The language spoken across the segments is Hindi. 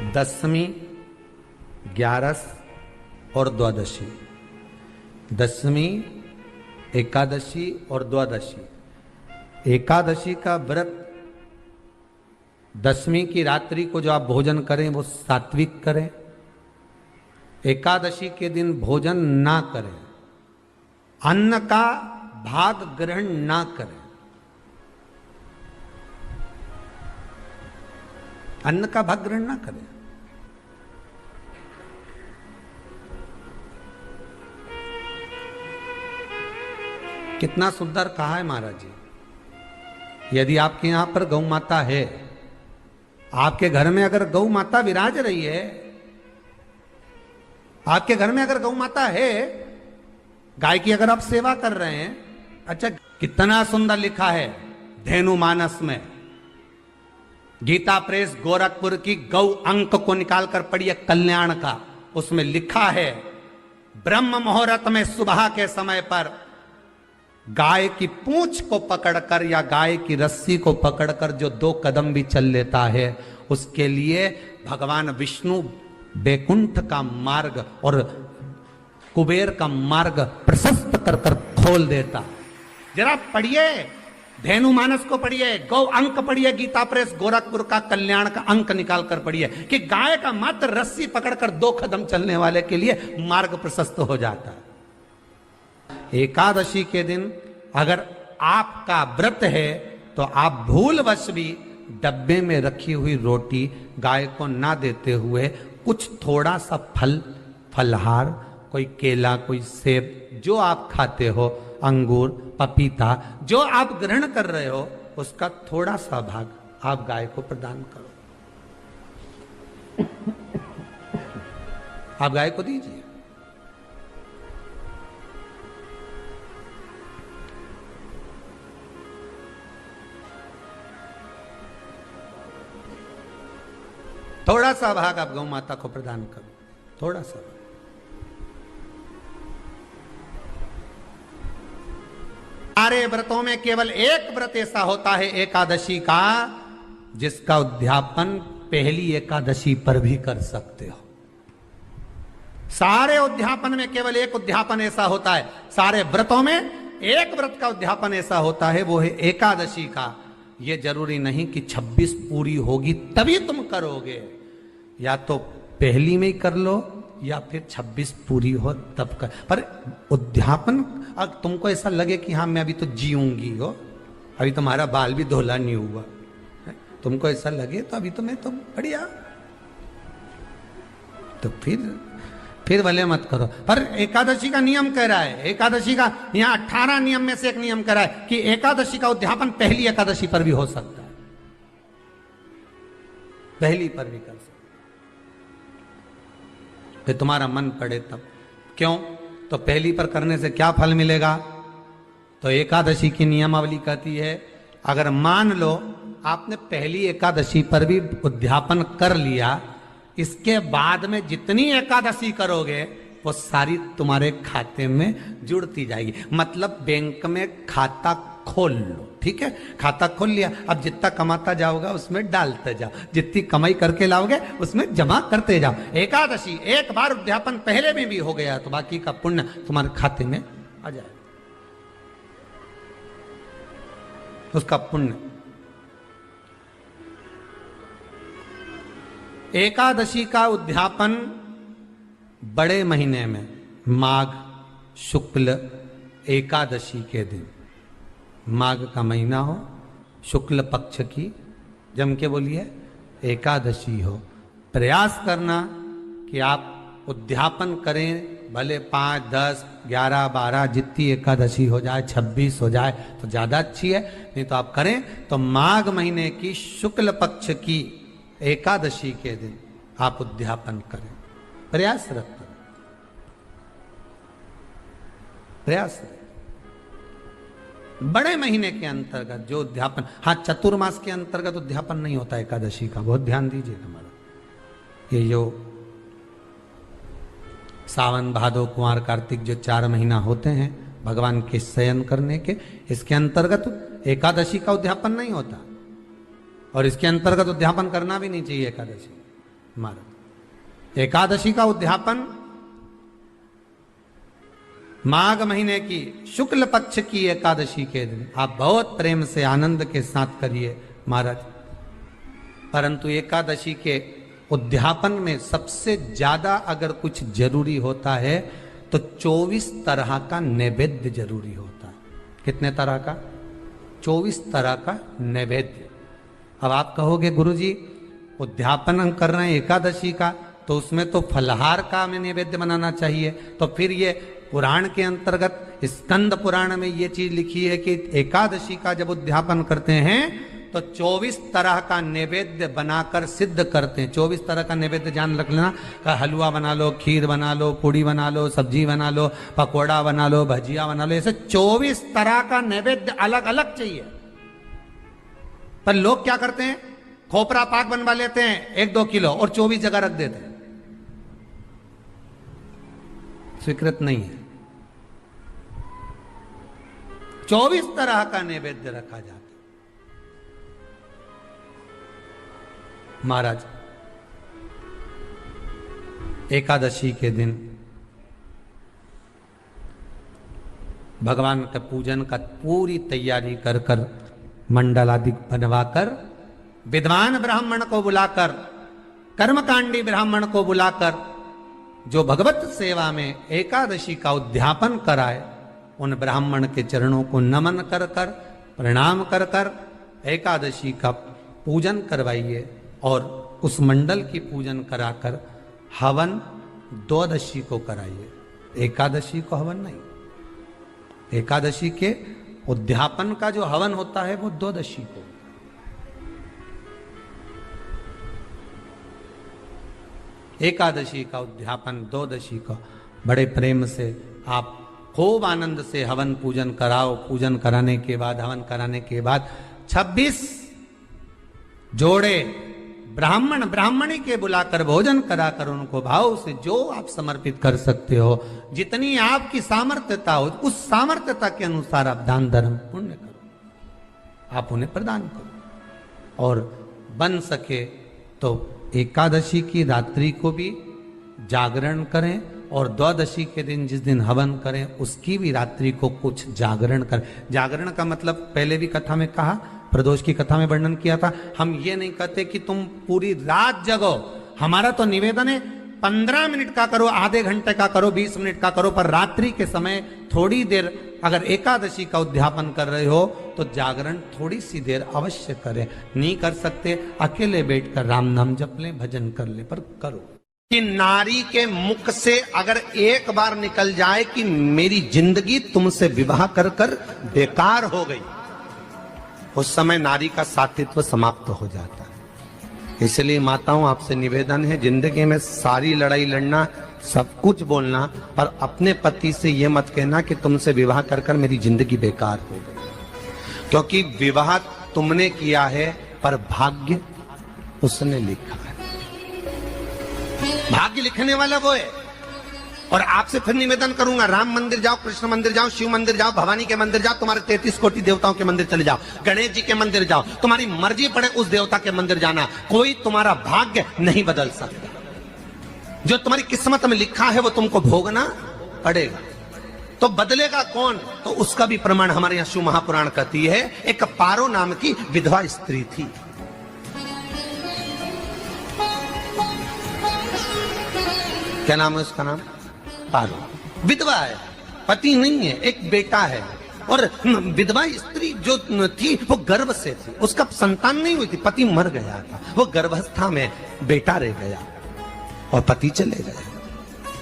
दशमी, ग्यारस और द्वादशी। दशमी, एकादशी और द्वादशी। एकादशी का व्रत, दशमी की रात्रि को जो आप भोजन करें वो सात्विक करें। एकादशी के दिन भोजन ना करें, अन्न का भाग ग्रहण ना करें। अन्न का भाग ग्रहण ना करें। कितना सुंदर कहा है महाराज जी। यदि आपके यहां पर गौ माता है, आपके घर में अगर गौ माता विराज रही है, आपके घर में अगर गौ माता है, गाय की अगर आप सेवा कर रहे हैं, अच्छा कितना सुंदर लिखा है धेनु मानस में। गीता प्रेस गोरखपुर की गौ अंक को निकालकर पढ़िए कल्याण का, उसमें लिखा है ब्रह्म मुहूर्त में सुबह के समय पर गाय की पूंछ को पकड़कर या गाय की रस्सी को पकड़कर जो 2 कदम भी चल लेता है, उसके लिए भगवान विष्णु बैकुंठ का मार्ग और कुबेर का मार्ग प्रशस्त कर कर खोल देता। जरा पढ़िए धेनु मानस को, पढ़िए गौ अंक, पढ़िए गीता प्रेस गोरखपुर का कल्याण का अंक निकाल कर पढ़िए कि गाय का मात्र रस्सी पकड़कर 2 कदम चलने वाले के लिए मार्ग प्रशस्त हो जाता है। एकादशी के दिन अगर आपका व्रत है तो आप भूलवश भी डब्बे में रखी हुई रोटी गाय को ना देते हुए कुछ थोड़ा सा फल, फलहार, कोई केला, कोई सेब, जो आप खाते हो, अंगूर, पपीता, जो आप ग्रहण कर रहे हो, उसका थोड़ा सा भाग आप गाय को प्रदान करो। आप गाय को दीजिए। थोड़ा सा भाग आप गौ माता को प्रदान करो, थोड़ा सा। सारे व्रतों में केवल एक व्रत ऐसा होता है एकादशी का, जिसका उद्यापन पहली एकादशी पर भी कर सकते हो। सारे उद्यापन में केवल एक उद्यापन ऐसा होता है, सारे व्रतों में एक व्रत का उद्यापन ऐसा होता है, वो है एकादशी का। ये जरूरी नहीं कि 26 पूरी होगी तभी तुम करोगे, या तो पहली में ही कर लो या फिर 26 पूरी हो तब कर। पर उद्यापन, अगर तुमको ऐसा लगे कि हाँ मैं अभी तो जीऊंगी हो, अभी तुम्हारा बाल भी धोला नहीं हुआ, तुमको ऐसा लगे तो अभी तो मैं तो बढ़िया, तो फिर भले मत करो। पर एकादशी का नियम कह रहा है, एकादशी का यहाँ 18 नियम में से एक नियम कह रहा है कि एकादशी का उद्यापन पहली एकादशी पर भी हो सकता है, पहली पर भी कर सकता है, फिर तुम्हारा मन पड़े तब। क्यों? तो पहली पर करने से क्या फल मिलेगा? तो एकादशी की नियमावली कहती है, अगर मान लो आपने पहली एकादशी पर भी उद्यापन कर लिया, इसके बाद में जितनी एकादशी करोगे वो सारी तुम्हारे खाते में जुड़ती जाएगी। मतलब बैंक में खाता खोल लो, ठीक है? खाता खोल लिया, अब जितना कमाता जाओगा उसमें डालते जाओ, जितनी कमाई करके लाओगे उसमें जमा करते जाओ। एकादशी एक बार उद्यापन पहले में भी हो गया तो बाकी का पुण्य तुम्हारे खाते में आ जाए, उसका पुण्य। एकादशी का उद्यापन बड़े महीने में माघ शुक्ल एकादशी के दिन, माघ का महीना हो, शुक्ल पक्ष की, जम के बोलिए एकादशी हो, प्रयास करना कि आप उद्यापन करें। भले 5, 10, 11, 12 जितनी एकादशी हो जाए, 26 हो जाए तो ज़्यादा अच्छी है, नहीं तो आप करें तो माघ महीने की शुक्ल पक्ष की एकादशी के दिन आप उद्यापन करें। प्रयासरत करें, प्रयास करें। बड़े महीने के अंतर्गत जो उद्यापन, हाँ चतुर्मास के अंतर्गत उद्यापन नहीं होता एकादशी का, बहुत ध्यान दीजिए हमारा। ये जो सावन भादो कुंवर कार्तिक जो 4 महीना होते हैं भगवान के शयन करने के, इसके अंतर्गत एकादशी का उद्यापन नहीं होता, और इसके अंतर्गत उद्यापन करना भी नहीं चाहिए एकादशी। महाराज एकादशी का उद्यापन माघ महीने की शुक्ल पक्ष की एकादशी के दिन आप बहुत प्रेम से आनंद के साथ करिए महाराज। परंतु एकादशी के उद्यापन में सबसे ज्यादा अगर कुछ जरूरी होता है तो 24 तरह का नैवेद्य जरूरी होता है। कितने तरह का? 24 तरह का नैवेद्य। अब आप कहोगे गुरुजी उद्यापन हम कर रहे हैं एकादशी का, तो उसमें तो फलहार का हमें नैवेद्य बनाना चाहिए। तो फिर ये पुराण के अंतर्गत स्कंद पुराण में ये चीज लिखी है कि एकादशी का जब उद्यापन करते हैं तो 24 तरह का नैवेद्य बनाकर सिद्ध करते हैं। 24 तरह का नैवेद्य जान रख लेना, हलवा बना लो, खीर बना लो, पूड़ी बना लो, सब्जी बना लो, पकोड़ा बना लो, भजिया बना लो, ऐसे 24 तरह का नैवेद्य अलग अलग चाहिए। पर लोग क्या करते हैं, खोपरा पाक बनवा लेते हैं 1-2 किलो और 24 जगह रख देते हैं। स्वीकृत नहीं है। 24 तरह का नैवेद्य रखा जाता है। महाराज एकादशी के दिन भगवान के पूजन का पूरी तैयारी कर कर मंडल आदि बनवाकर विद्वान ब्राह्मण को बुलाकर, कर्मकांडी ब्राह्मण को बुलाकर जो भगवत सेवा में एकादशी का उद्यापन कराए, उन ब्राह्मण के चरणों को नमन कर कर, प्रणाम कर कर एकादशी का पूजन करवाइए और उस मंडल की पूजन कराकर हवन द्वादशी को कराइए। एकादशी को हवन नहीं। एकादशी के उद्यापन का जो हवन होता है वो द्वादशी को। एकादशी का उद्यापन द्वादशी को बड़े प्रेम से आप खूब आनंद से हवन पूजन कराओ। पूजन कराने के बाद, हवन कराने के बाद 26 जोड़े ब्राह्मण ब्राह्मणी के बुलाकर भोजन कराकर उनको भाव से जो आप समर्पित कर सकते हो, जितनी आपकी सामर्थ्यता हो, उस सामर्थ्यता के अनुसार आप दान धर्म पुण्य करो, आप उन्हें प्रदान करो। और बन सके तो एकादशी की रात्रि को भी जागरण करें और द्वादशी के दिन जिस दिन हवन करें उसकी भी रात्रि को कुछ जागरण करें। जागरण का मतलब पहले भी कथा में कहा, प्रदोष की कथा में वर्णन किया था। हम ये नहीं कहते कि तुम पूरी रात जगो। हमारा तो निवेदन है 15 मिनट का करो, आधे घंटे का करो, 20 मिनट का करो, पर रात्रि के समय थोड़ी देर अगर एकादशी का उद्यापन कर रहे हो तो जागरण थोड़ी सी देर अवश्य करें। नहीं कर सकते अकेले बैठकर राम नाम जप ले, भजन कर ले, पर करो। कि नारी के मुख से अगर एक बार निकल जाए कि मेरी जिंदगी तुमसे विवाह कर कर बेकार हो गई, उस समय नारी का साथित्व समाप्त हो जाता है। इसलिए माताओं आपसे निवेदन है, जिंदगी में सारी लड़ाई लड़ना, सब कुछ बोलना, पर अपने पति से यह मत कहना कि तुमसे विवाह कर कर मेरी जिंदगी बेकार हो गई। क्योंकि विवाह तुमने किया है पर भाग्य उसने लिखा है। भाग्य लिखने वाला वो है। और आपसे फिर निवेदन करूंगा, राम मंदिर जाओ, कृष्ण मंदिर जाओ, शिव मंदिर जाओ, भवानी के मंदिर जाओ, तुम्हारे 33 कोटि देवताओं के मंदिर चले जाओ, गणेश जी के मंदिर जाओ, तुम्हारी मर्जी पड़े उस देवता के मंदिर जाना, कोई तुम्हारा भाग्य नहीं बदल सकता। जो तुम्हारी किस्मत में लिखा है वो तुमको भोगना पड़ेगा। तो बदलेगा कौन? तो उसका भी प्रमाण हमारे यहां शिव महापुराण कहती है। एक पारो नाम की विधवा स्त्री थी। क्या नाम है उसका? नाम पारो। विधवा है, पति नहीं है, एक बेटा है। और विधवा स्त्री जो थी वो गर्भ से थी, उसका संतान नहीं हुई थी, पति मर गया था, वो गर्भावस्था में बेटा रह गया और पति चले गए।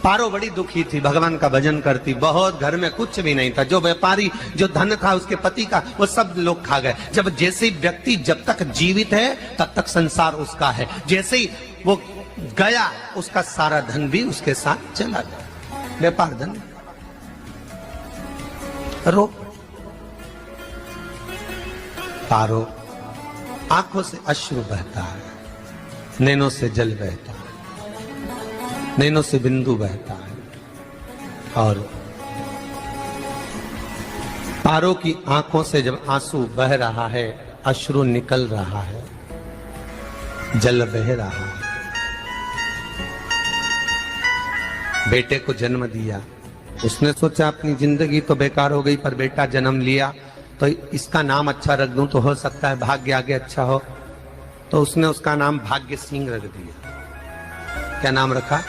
पारो बड़ी दुखी थी, भगवान का भजन करती बहुत, घर में कुछ भी नहीं था। जो व्यापारी, जो धन था उसके पति का, वो सब लोग खा गए। जब जैसे व्यक्ति जब तक जीवित है तब तक संसार उसका है, जैसे ही वो गया उसका सारा धन भी उसके साथ चला गया, व्यापार धन। रो पारो, आंखों से अश्रु बहता है, नैनों से जल बहता है, नैनों से बिंदु बहता है। और पारो की आंखों से जब आंसू बह रहा है, अश्रु निकल रहा है, जल बह रहा है, बेटे को जन्म दिया। उसने सोचा अपनी जिंदगी तो बेकार हो गई, पर बेटा जन्म लिया तो इसका नाम अच्छा रख दूं तो हो सकता है भाग्य आगे अच्छा हो। तो उसने उसका नाम भाग्य सिंह रख दिया। क्या नाम रखा?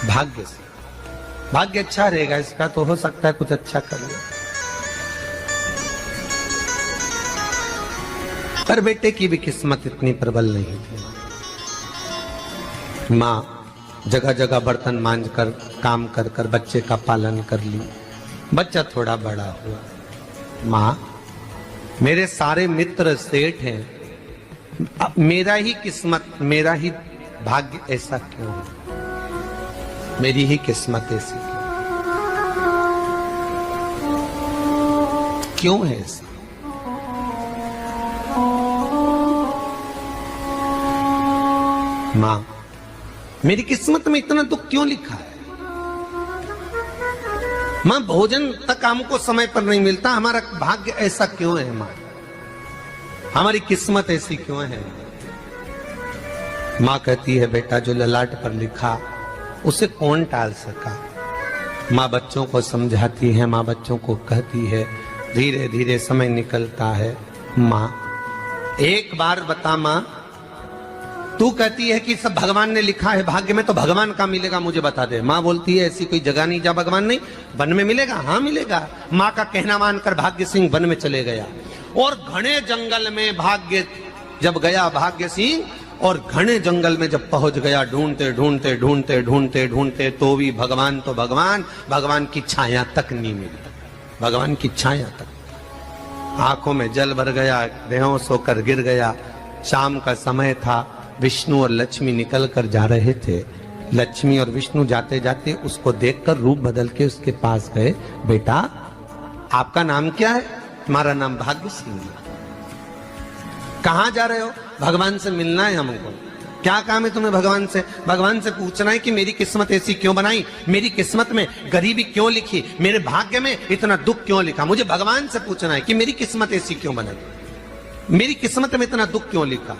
भाग्य सिंह। भाग्य अच्छा रहेगा इसका तो हो सकता है कुछ अच्छा कर ले। पर बेटे की भी किस्मत इतनी प्रबल नहीं थी। माँ जगह जगह बर्तन मांझ कर काम कर कर बच्चे का पालन कर ली। बच्चा थोड़ा बड़ा हुआ। माँ मेरे सारे मित्र सेठ हैं, अब मेरा ही किस्मत, मेरा ही भाग्य ऐसा क्यों है? मेरी ही किस्मत ऐसी क्यों है ऐसा? माँ मेरी किस्मत में इतना दुख क्यों लिखा है? माँ भोजन तक हमको समय पर नहीं मिलता, हमारा भाग्य ऐसा क्यों है? माँ हमारी किस्मत ऐसी क्यों है? माँ कहती है बेटा जो ललाट पर लिखा उसे कौन टाल सका। माँ बच्चों को समझाती है, माँ बच्चों को कहती है, धीरे धीरे समय निकलता है। माँ एक बार बता माँ, तू कहती है कि सब भगवान ने लिखा है भाग्य में, तो भगवान का मिलेगा मुझे बता दे। माँ बोलती है ऐसी कोई जगह नहीं जहाँ भगवान नहीं। वन में मिलेगा? हाँ मिलेगा। माँ का कहना मानकर भाग्य सिंह वन में चले गया और घने जंगल में भाग्य जब गया भाग्य सिंह, और घने जंगल में जब पहुंच गया, ढूंढते ढूंढते ढूंढते ढूंढते ढूंढते तो भी भगवान तो भगवान की छाया तक नहीं मिली। भगवान की छाया तक। आंखों में जल भर गया, बेहोश होकर गिर गया। शाम का समय था, विष्णु और लक्ष्मी निकल कर जा रहे थे। लक्ष्मी और विष्णु जाते जाते उसको देखकर रूप बदल के उसके पास गए। बेटा आपका नाम क्या है? हमारा नाम भाग्य सिंह है। कहाँ जा रहे हो? भगवान से मिलना है हमको। क्या काम है तुम्हें भगवान से? भगवान से पूछना है कि मेरी किस्मत ऐसी क्यों बनाई, मेरी किस्मत में गरीबी क्यों लिखी, मेरे भाग्य में इतना दुख क्यों लिखा। मुझे भगवान से पूछना है कि मेरी किस्मत ऐसी क्यों बनाई, मेरी किस्मत में इतना दुख क्यों लिखा।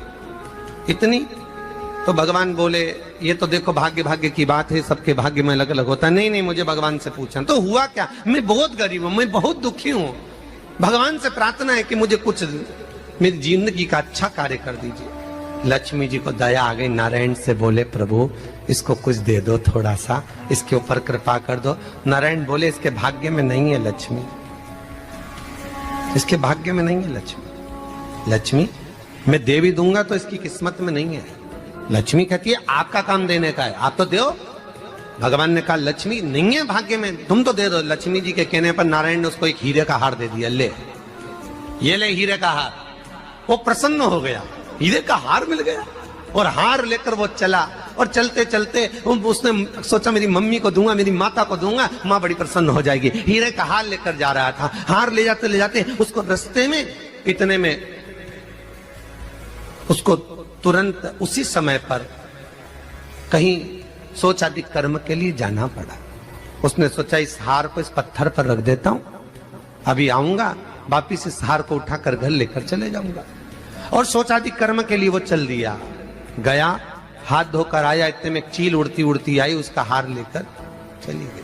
इतनी तो भगवान बोले ये तो देखो भाग्य भाग्य की बात है, सबके भाग्य में अलग अलग होता है। नहीं नहीं मुझे भगवान से पूछना। तो हुआ क्या? मैं बहुत गरीब हूं, मैं बहुत दुखी हूं। भगवान से प्रार्थना है कि मुझे कुछ मेरी जिंदगी का अच्छा कार्य कर दीजिए। लक्ष्मी जी को दया आ गई। नारायण से बोले प्रभु इसको कुछ दे दो, थोड़ा सा इसके ऊपर कृपा कर दो। नारायण बोले इसके भाग्य में नहीं है लक्ष्मी, इसके भाग्य में नहीं है लक्ष्मी। लक्ष्मी मैं दे भी दूंगा तो इसकी किस्मत में नहीं है। लक्ष्मी कहती है आपका काम देने का है, आप तो दो। भगवान ने कहा लक्ष्मी नहीं है भाग्य में, तुम तो दे दो। लक्ष्मी जी के कहने पर नारायण ने उसको एक हीरे का हार दे दिया। ले ये ले हीरे का हार। वो प्रसन्न हो गया, हीरे का हार मिल गया। और हार लेकर वो चला, और चलते चलते उसने सोचा मेरी मम्मी को दूंगा, मेरी माता को दूंगा, माँ बड़ी प्रसन्न हो जाएगी। हीरे का हार लेकर जा रहा था। हार ले जाते उसको रास्ते में इतने में उसको तुरंत उसी समय पर कहीं सोचादि कर्म के लिए जाना पड़ा। उसने सोचा इस हार को इस पत्थर पर रख देता हूं, अभी आऊंगा वापिस इस हार को उठाकर घर लेकर चले जाऊंगा। और सोचादि कर्म के लिए वो चल दिया। गया, हाथ धोकर आया, इतने में चील उड़ती उड़ती आई, उसका हार लेकर चली गई।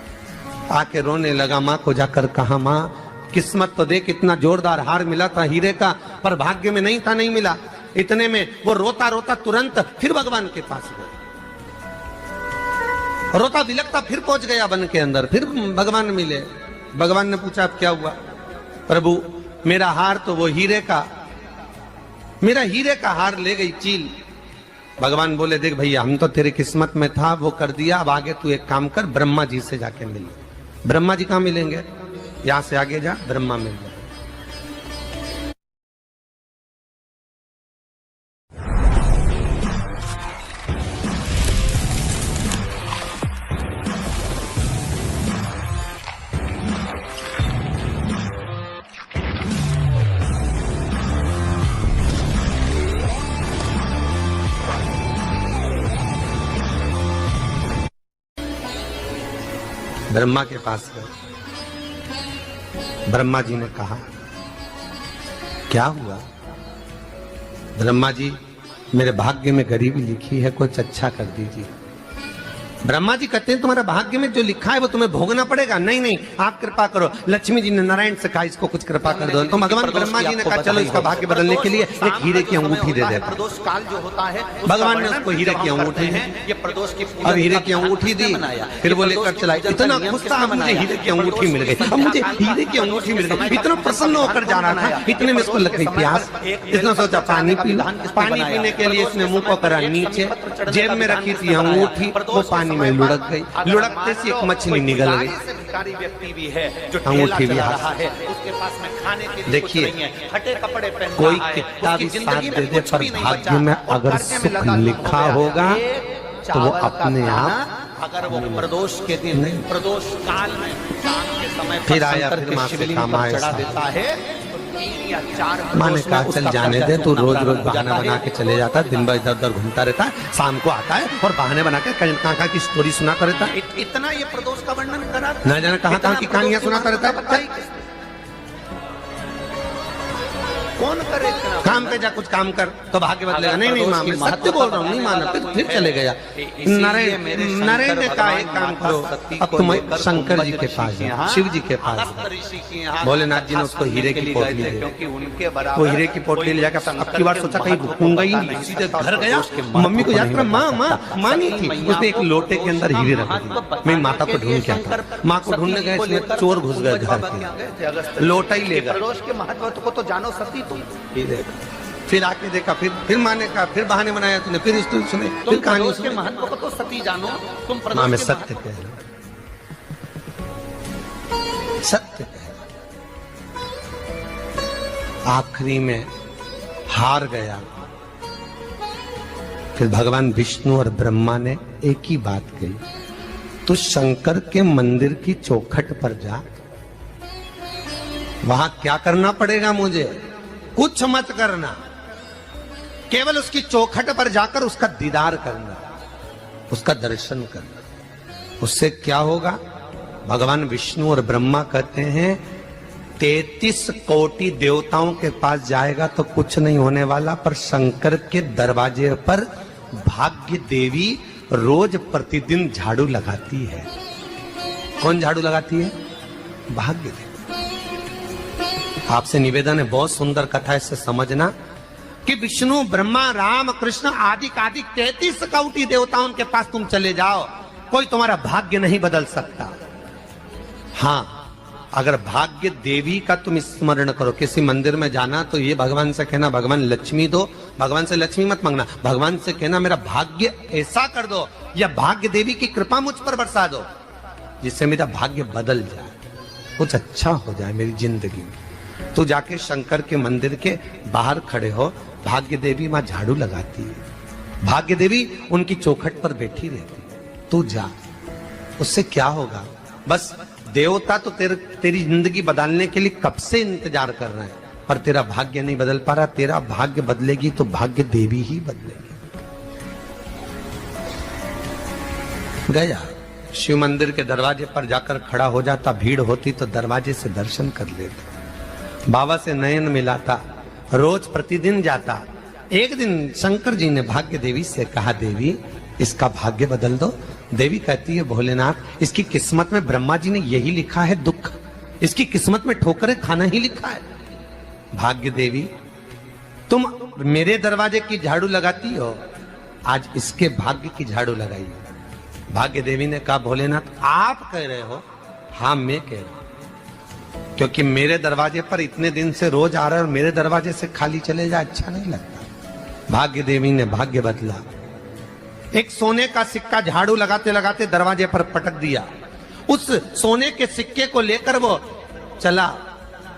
आके रोने लगा। माँ को जाकर कहा माँ किस्मत तो देख, इतना जोरदार हार मिला था हीरे का, पर भाग्य में नहीं था, नहीं मिला। इतने में वो रोता रोता तुरंत फिर भगवान के पास गया। रोता बिलखता फिर पहुंच गया वन के अंदर, फिर भगवान मिले। भगवान ने पूछा अब क्या हुआ? प्रभु मेरा हार तो वो हीरे का, मेरा हीरे का हार ले गई चील। भगवान बोले देख भैया हम तो तेरे किस्मत में था, वो कर दिया, अब आगे तू एक काम कर, ब्रह्मा जी से जाके मिल। ब्रह्मा जी कहाँ मिलेंगे? यहां से आगे जा, ब्रह्मा मिल जाए। ब्रह्मा के पास गए। ब्रह्मा जी ने कहा क्या हुआ? ब्रह्मा जी मेरे भाग्य में गरीबी लिखी है, कुछ अच्छा कर दीजिए। ब्रह्मा जी कहते हैं तुम्हारा भाग्य में जो लिखा है वो तुम्हें भोगना पड़ेगा। नहीं नहीं, आप कृपा करो। लक्ष्मी जी ने नारायण से कहा इसको कुछ कृपा कर दो, तो भगवान ब्रह्मा जी ने कहा चलो इसका भाग्य बदलने के लिए एक हीरे की अंगूठी दे दे। प्रदोष काल जो होता है भगवान ने उसको हीरे की अंगूठी दी, ये प्रदोष की और हीरे की अंगूठी दी, फिर वो लेकर चला। इतना खुश था, मुझे हीरे की अंगूठी मिल गई, अब मुझे हीरे की अंगूठी मिल गई। इतना प्रसन्न होकर जा रहा था, इतने में इसको लग गई प्यास। इसने सोचा पानी पी, पानी पीने के लिए इसने मुंह को करा नीचे, जेब में रखी थी अंगूठी, वो पानी में लुढ़क गई। लुढ़कते से एक मछली निकल गई। व्यक्ति भी है जो अंगूठी भी रहा है, उसके पास में खाने के लिए देखिए, कुछ नहीं है, फटे कपड़े पहनता कोई है, कितना भी उसकी साथ जिंदगी दे में दे कुछ पर भी नहीं भाग्य बचा। में और अगर करने में सुख लगा लिखा हो गया, होगा तो वो अपने आप अगर वो प्रदोष के दिन, प्रदोष काल में शाम के समय फिर आया, फिर माँ से काम आया, चढ़ा देता है, तो 3 या 4 माँ ने कहा चल जाने दे, तू रोज रोज बहाना बना के चले जाता है, दिन भर इधर उधर घूमता रहता है, शाम को आता है और बहाने बना के काका की स्टोरी सुनाता रहता है। इतना ये प्रदोष का वर्णन करा, न जाने कहाँ कहाँ की कहानियां सुनाता रहता है बच्चा। कौन करे इतना? काम पे जा, कुछ काम कर तो भाग्य बदलेगा। नहीं नहीं माँ, मैं सत्य बोल रहा हूँ, नहीं माना। फिर चले गया। नारायण ने कहा एक काम करो, अब तुम शंकर जी के पास जाओ, शिव जी के पास। भोलेनाथ जी ने उसको हीरे की पोटली दी, क्योंकि उनके बराबर वो हीरे की पोटली ले जाकर अब की बार सोचा कहीं भूखूंगा ही नहीं, सीधे घर गया। मम्मी को याद करा, माँ माँ माँ नहीं थी, उसने एक लोटे के अंदर हीरे रख दिए। मैं माता को ढूंढ के आता, माँ को ढूंढने गए, इसमें चोर घुस गए घर के, लोटा ही ले गए। प्रदोष के महत्व को तो जानो सती तुम। फिर आके देखा, फिर माँ ने कहा, फिर बहाने बनाया तूने, फिर स्टोरी सुने, फिर कहानी के महत्व को तो सती जानो तुम। माँ में सत्य कह रहा, सत्य कह रहा। आखिरी में हार गया। फिर भगवान विष्णु और ब्रह्मा ने एक ही बात कही, तू शंकर के मंदिर की चौखट पर जा, वहां क्या करना पड़ेगा मुझे, कुछ मत करना, केवल उसकी चौखट पर जाकर उसका दीदार करना, उसका दर्शन करना। उससे क्या होगा? भगवान विष्णु और ब्रह्मा कहते हैं 33 कोटि देवताओं के पास जाएगा तो कुछ नहीं होने वाला, पर शंकर के दरवाजे पर भाग्य देवी रोज प्रतिदिन झाड़ू लगाती है। कौन झाड़ू लगाती है? भाग्य देवी। आपसे निवेदन है, बहुत सुंदर कथा है, इससे समझना कि विष्णु ब्रह्मा राम कृष्ण आदि 33 कोटि देवताओं के पास तुम चले जाओ, कोई तुम्हारा भाग्य नहीं बदल सकता। हाँ, अगर भाग्य देवी का तुम स्मरण करो, किसी मंदिर में जाना तो ये भगवान से कहना भगवान लक्ष्मी दो, भगवान से लक्ष्मी मत मांगना, भगवान से कहना मेरा भाग्य ऐसा कर दो, या भाग्य देवी की कृपा मुझ पर बरसा दो जिससे मेरा भाग्य बदल जाए, कुछ अच्छा हो जाए मेरी जिंदगी में। तो जाके शंकर के मंदिर के बाहर खड़े हो, भाग्य देवी मां झाड़ू लगाती है, भाग्य देवी उनकी चौखट पर बैठी रहती है, तू जा। उससे क्या होगा? बस देवता तो तेरी जिंदगी बदलने के लिए कब से इंतजार कर रहे हैं, पर तेरा भाग्य नहीं बदल पा रहा। तेरा भाग्य बदलेगी तो भाग्य देवी ही बदलेगी। गया, शिव मंदिर के दरवाजे पर जाकर खड़ा हो जाता, भीड़ होती तो दरवाजे से दर्शन कर लेता, बाबा से नयन मिलाता, रोज प्रतिदिन जाता। एक दिन शंकर जी ने भाग्य देवी से कहा, देवी इसका भाग्य बदल दो। देवी कहती है, भोलेनाथ इसकी किस्मत में ब्रह्मा जी ने यही लिखा है दुख, इसकी किस्मत में ठोकरें खाना ही लिखा है। भाग्य देवी तुम मेरे दरवाजे की झाड़ू लगाती हो, आज इसके भाग्य की झाड़ू लगाई। भाग्य देवी ने कहा, भोलेनाथ आप कह रहे हो? हाँ मैं कह रहा हूं, क्योंकि मेरे दरवाजे पर इतने दिन से रोज आ रहा है और मेरे दरवाजे से खाली चले जाए अच्छा नहीं लगता। भाग्य देवी ने भाग्य बदला, एक सोने का सिक्का झाड़ू लगाते लगाते दरवाजे पर पटक दिया। उस सोने के सिक्के को लेकर वो चला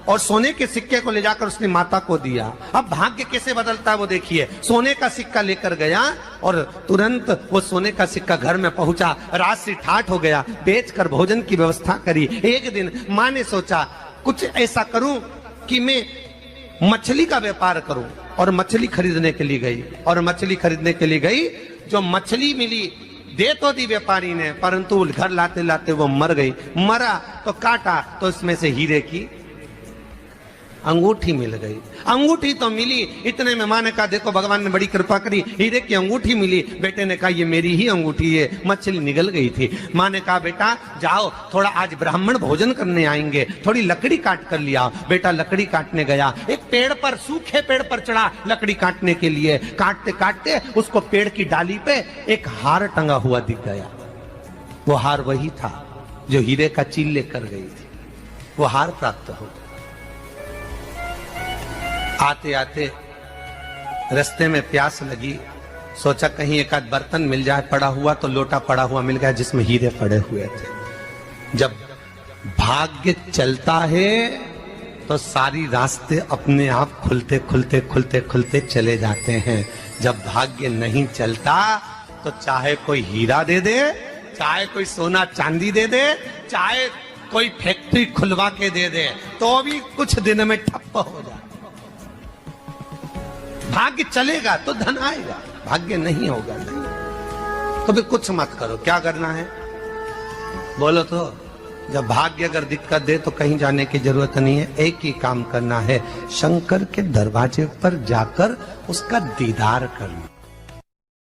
और सोने के सिक्के को ले जाकर उसने माता को दिया। अब भाग्य कैसे बदलता है वो देखिए। सोने का सिक्का लेकर गया और तुरंत वो सोने का सिक्का घर में पहुंचा, रात से ठाठ हो गया, बेचकर भोजन की व्यवस्था करी। एक दिन माँ ने सोचा कुछ ऐसा करूं कि मैं मछली का व्यापार करूं, और मछली खरीदने के लिए गई। और मछली खरीदने के लिए गई, जो मछली मिली दे तो दी व्यापारी ने, परंतु घर लाते लाते वो मर गई। मरा तो काटा तो इसमें से हीरे की अंगूठी मिल गई। अंगूठी तो मिली, इतने में माँ ने कहा देखो भगवान ने बड़ी कृपा करी, हीरे की अंगूठी मिली। बेटे ने कहा ये मेरी ही अंगूठी है। मछली निगल गई थी। माँ ने कहा बेटा जाओ, थोड़ा आज ब्राह्मण भोजन करने आएंगे, थोड़ी लकड़ी काट कर लिया। बेटा लकड़ी काटने गया, एक पेड़ पर, सूखे पेड़ पर चढ़ा लकड़ी काटने के लिए। काटते काटते उसको पेड़ की डाली पे एक हार टंगा हुआ दिख गया। वो हार वही था जो हीरे का चील लेकर गई थी। वो हार प्राप्त हो गया। आते आते रास्ते में प्यास लगी, सोचा कहीं एक आध बर्तन मिल जाए, पड़ा हुआ तो लोटा पड़ा हुआ मिल गया जिसमें हीरे पड़े हुए थे। जब भाग्य चलता है तो सारी रास्ते अपने आप खुलते खुलते खुलते खुलते चले जाते हैं। जब भाग्य नहीं चलता तो चाहे कोई हीरा दे दे, चाहे कोई सोना चांदी दे दे, चाहे कोई फैक्ट्री खुलवा के दे दे, तो भी कुछ दिन में ठप्प हो जाए। भाग्य चलेगा तो धन आएगा, भाग्य नहीं होगा नहीं। तो भी कुछ मत करो, क्या करना है बोलो तो। जब भाग्य अगर दिक्कत दे तो कहीं जाने की जरूरत नहीं है, एक ही काम करना है, शंकर के दरवाजे पर जाकर उसका दीदार करना।